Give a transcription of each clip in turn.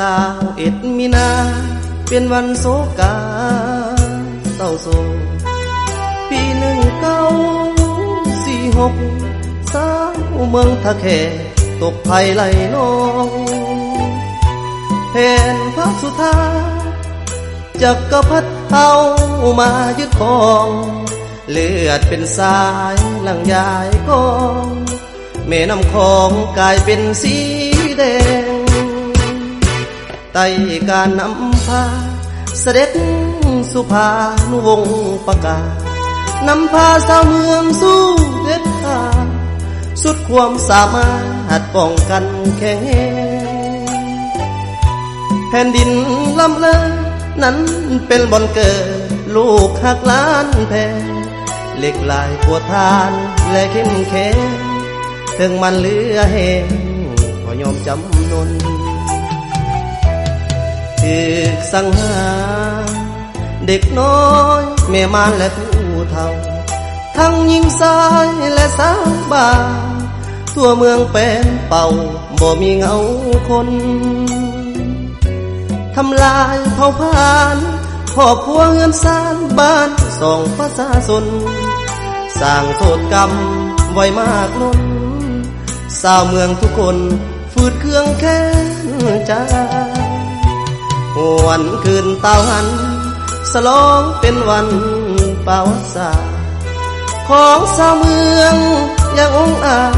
21 มีนาเป็นวันโศกาเศร้าโศกปี1946สาวเมืองท่าแขตกภัยไหลนองแผ่นพระสุธาจักรพรรดิเอามายึดครองเลือดเป็นสายหลังยายกองแม่น้ำคองกลายเป็นสีแดงไต่การนำพาเสด็จสุภานุวงศ์ประกาศนำพาสาวเมืองสู้เด็ดขาดสุดความสามารถป้องกันแข็งแรงแผ่นดินลำเลิศนั้นเป็นบ่อนเกิดลูกหักล้านแผ่เหล็กลายปวดทานและเข้มแข็งถึงมันเหลือแห้งก็ยอมจำนนถูกสังหารเด็กน้อยแม่ม่านและผู้เฒ่าทั้งหญิงชายและสาวบ้านทั่วเมืองเป็นเป่าบ่มีเงาคนทำลายเผ่าพานครอบครัวเงินสร้างบ้านส่องประชาชนสร้างโทษกรรมไว้มากล้นชาวเมืองทุกคนฝืดเครื่องแค้นใจหวนคืนเตาหันสลองเป็นวันประวัติศาสตร์ของชาวเมืองยังองอาจ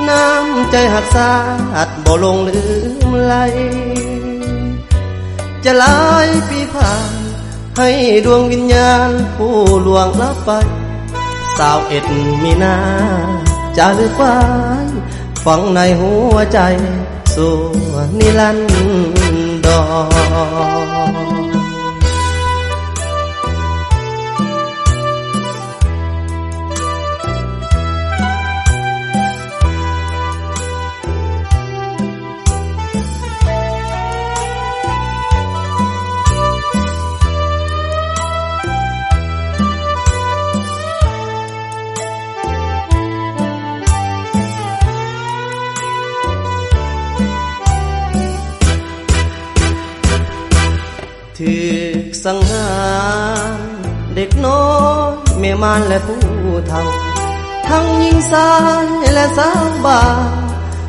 น้ำใจหักษาบ่ลงลืมไหลจะหลายปีผ่านให้ดวงวิญญาณผู้ล่วงลับไป21 มีนาจะลึกไว้ฝังในหัวใจสู่นิรันดรถูกสังหารเด็กน้อยแม่ม่านและผู้เฒ่าทั้งหญิงชายและสาวบ้าน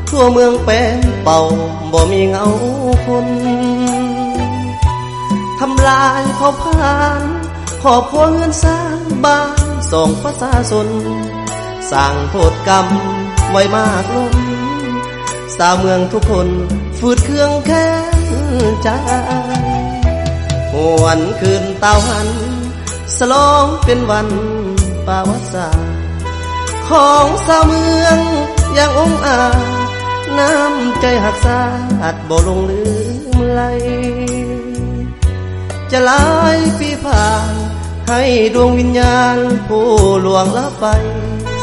ทั่วเมืองเป็นเป่าบ่มีเงาคนทำลายเผ่าพานครอบครัวเงินสร้างบ้านส่องประชาชนสร้างโทษกรรมไว้มากล้นชาวเมืองทุกคนฝืดเครื่องแค้นใจหวนคืนเตาหันสลองเป็นวันประวัติศาสตร์ของชาวเมืองยังองอาจน้ำใจหักษาบ่ลงลืมไหลจะหลายปีผ่านให้ดวงวิญญาณผู้ล่วงลับไป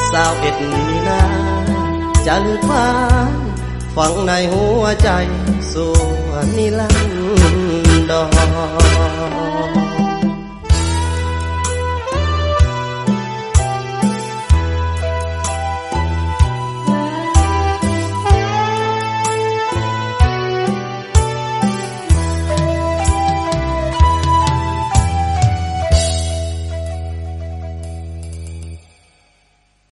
21 มีนาจะลึกฟ้าฝังในหัวใจสู่นิรันด